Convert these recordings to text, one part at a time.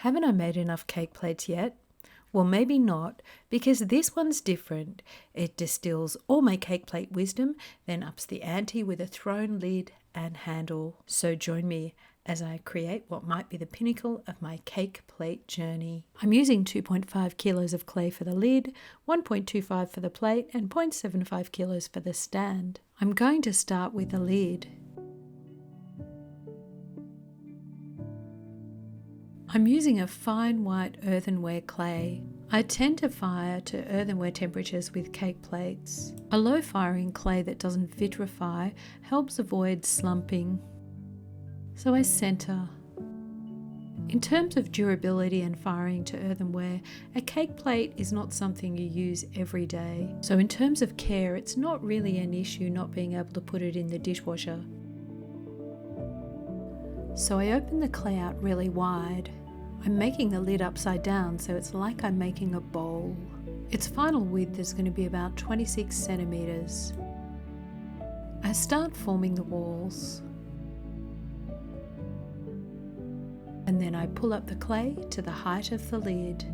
Haven't I made enough cake plates yet? Well, maybe not, because this one's different. It distills all my cake plate wisdom, then ups the ante with a throne lid and handle. So join me as I create what might be the pinnacle of my cake plate journey. I'm using 2.5 kilos of clay for the lid, 1.25 for the plate, and 0.75 kilos for the stand. I'm going to start with the lid. I'm using a fine white earthenware clay. I tend to fire to earthenware temperatures with cake plates. A low firing clay that doesn't vitrify helps avoid slumping. So I center. In terms of durability and firing to earthenware, a cake plate is not something you use every day. So in terms of care, it's not really an issue not being able to put it in the dishwasher. So I open the clay out really wide. I'm making the lid upside down, so it's like I'm making a bowl. Its final width is going to be about 26 centimeters. I start forming the walls. And then I pull up the clay to the height of the lid.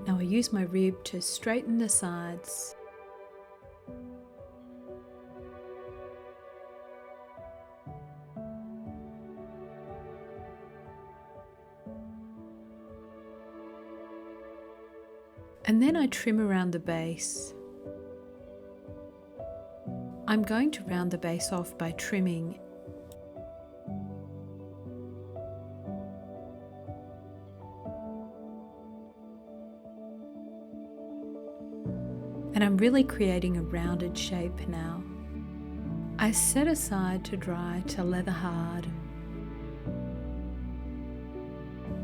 Now I use my rib to straighten the sides. And then I trim around the base. I'm going to round the base off by trimming. And I'm really creating a rounded shape now. I set aside to dry to leather hard.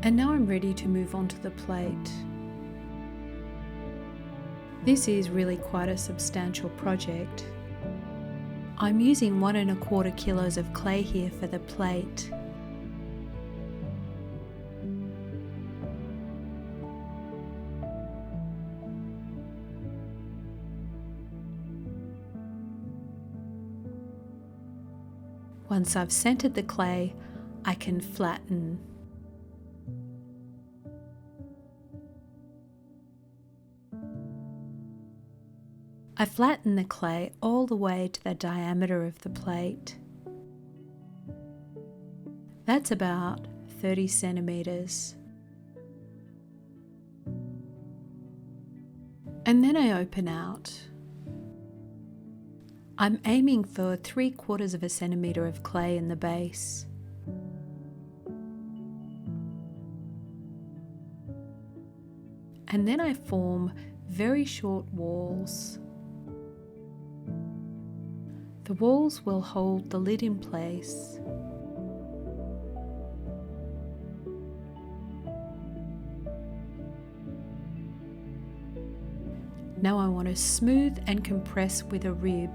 And now I'm ready to move on to the plate. This is really quite a substantial project. I'm using 1¼ kilos of clay here for the plate. Once I've centered the clay, I can flatten. I flatten the clay all the way to the diameter of the plate. That's about 30 centimeters. And then I open out. I'm aiming for 3/4 centimeter of clay in the base. And then I form very short walls. The walls will hold the lid in place. Now I want to smooth and compress with a rib.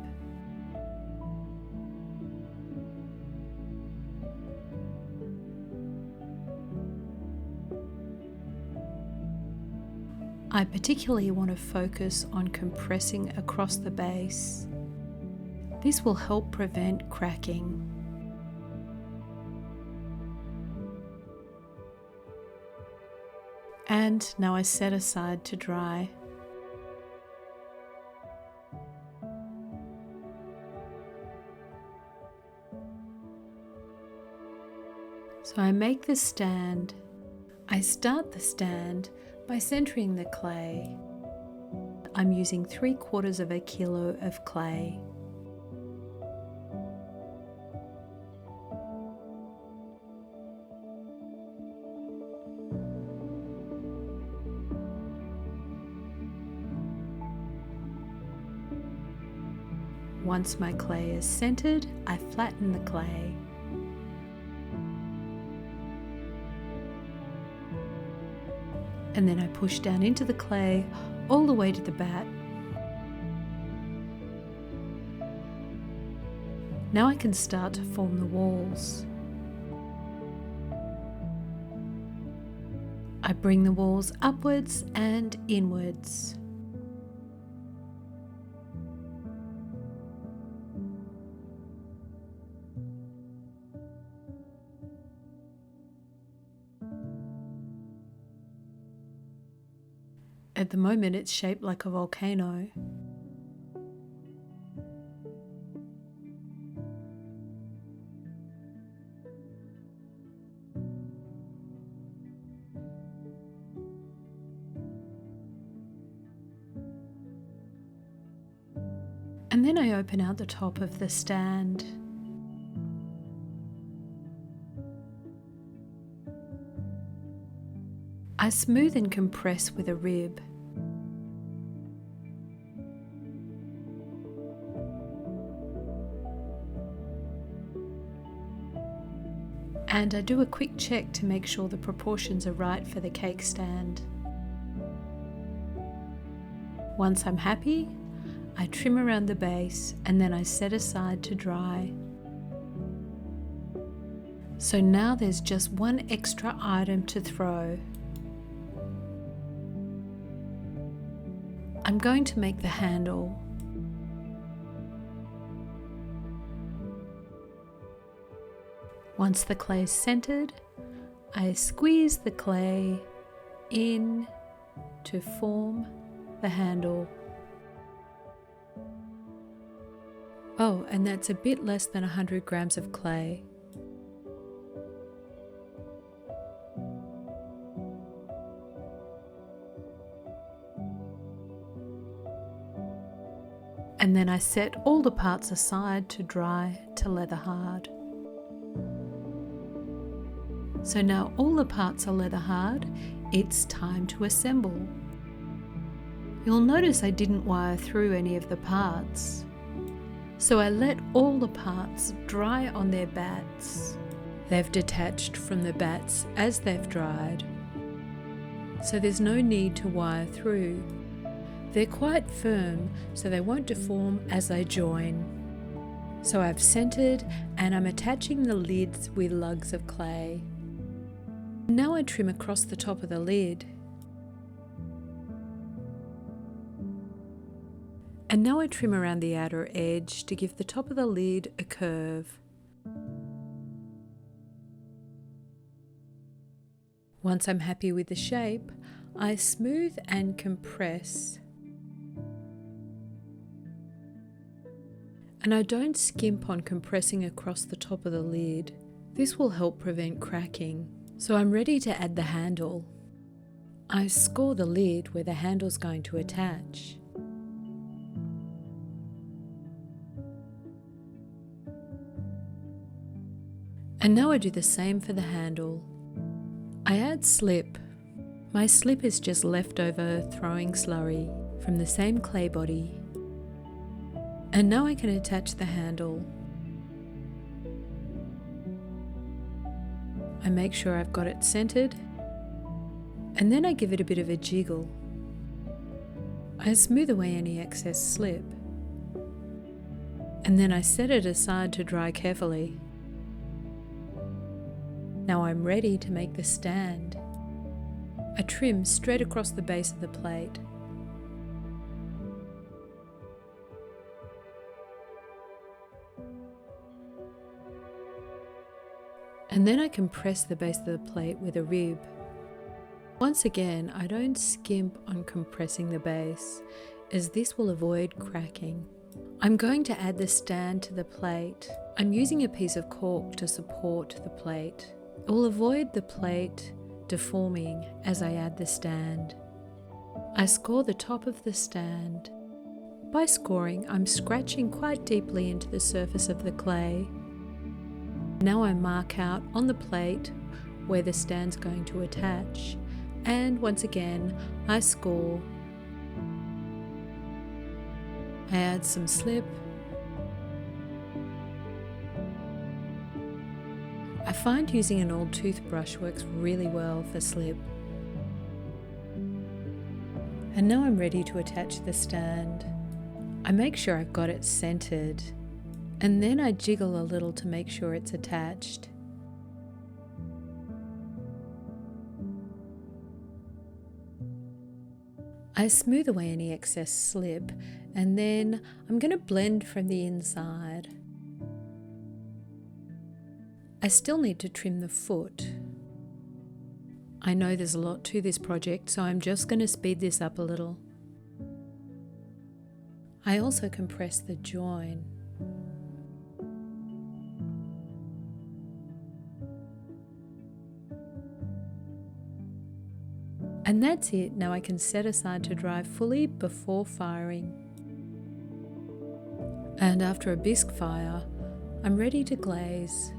I particularly want to focus on compressing across the base. This will help prevent cracking. And now I set aside to dry. So I make the stand. I start the stand by centering the clay. I'm using 3/4 kilo of clay. Once my clay is centered, I flatten the clay. And then I push down into the clay all the way to the bat. Now I can start to form the walls. I bring the walls upwards and inwards. At the moment it's shaped like a volcano. And then I open out the top of the stand. I smooth and compress with a rib. And I do a quick check to make sure the proportions are right for the cake stand. Once I'm happy, I trim around the base and then I set aside to dry. So now there's just one extra item to throw. I'm going to make the handle. Once the clay is centered, I squeeze the clay in to form the handle. Oh, and that's a bit less than 100 grams of clay. And then I set all the parts aside to dry to leather hard. So now all the parts are leather hard, it's time to assemble. You'll notice I didn't wire through any of the parts. So I let all the parts dry on their bats. They've detached from the bats as they've dried. So there's no need to wire through. They're quite firm, so they won't deform as I join. So I've centered and I'm attaching the lids with lugs of clay. Now I trim across the top of the lid. And now I trim around the outer edge to give the top of the lid a curve. Once I'm happy with the shape, I smooth and compress. And I don't skimp on compressing across the top of the lid. This will help prevent cracking. So I'm ready to add the handle. I score the lid where the handle's going to attach. And now I do the same for the handle. I add slip. My slip is just leftover throwing slurry from the same clay body. And now I can attach the handle. I make sure I've got it centered, and then I give it a bit of a jiggle. I smooth away any excess slip, and then I set it aside to dry carefully. Now I'm ready to make the stand. I trim straight across the base of the plate. And then I compress the base of the plate with a rib. Once again, I don't skimp on compressing the base, as this will avoid cracking. I'm going to add the stand to the plate. I'm using a piece of cork to support the plate. It will avoid the plate deforming as I add the stand. I score the top of the stand. By scoring, I'm scratching quite deeply into the surface of the clay. Now I mark out on the plate where the stand's going to attach, and once again I score. I add some slip. I find using an old toothbrush works really well for slip. And now I'm ready to attach the stand. I make sure I've got it centered, and then I jiggle a little to make sure it's attached. I smooth away any excess slip, and then I'm going to blend from the inside. I still need to trim the foot. I know there's a lot to this project, so I'm just going to speed this up a little. I also compress the join. And that's it. Now I can set aside to dry fully before firing. And after a bisque fire, I'm ready to glaze.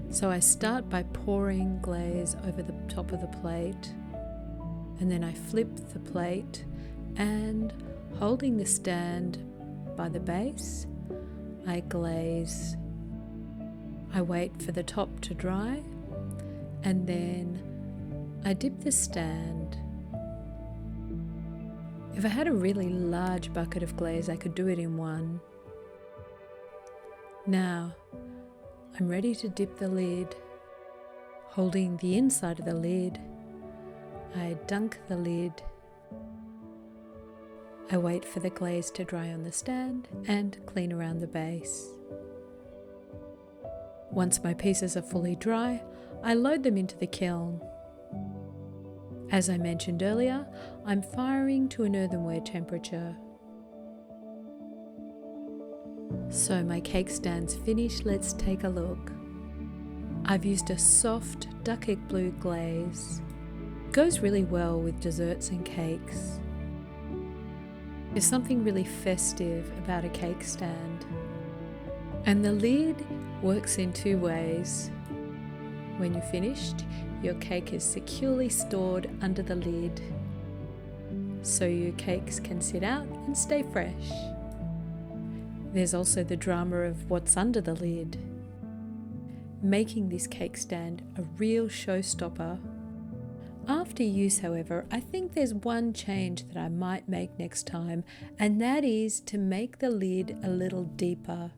So I start by pouring glaze over the top of the plate, and then I flip the plate and, holding the stand by the base, I glaze. I wait for the top to dry, and then I dip the stand. If I had a really large bucket of glaze, I could do it in one. Now, I'm ready to dip the lid. Holding the inside of the lid, I dunk the lid. I wait for the glaze to dry on the stand and clean around the base. Once my pieces are fully dry, I load them into the kiln. As I mentioned earlier, I'm firing to an earthenware temperature. So my cake stand's finished. Let's take a look. I've used a soft duck egg blue glaze. It goes really well with desserts and cakes. There's something really festive about a cake stand. And the lid works in two ways. When you're finished, your cake is securely stored under the lid, so your cakes can sit out and stay fresh. There's also the drama of what's under the lid, making this cake stand a real showstopper. After use, however, I think there's one change that I might make next time, and that is to make the lid a little deeper.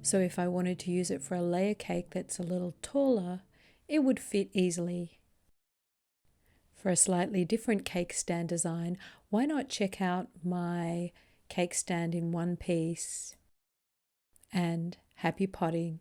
So if I wanted to use it for a layer cake that's a little taller, it would fit easily. For a slightly different cake stand design, why not check out my cake stand in one piece? And happy potting!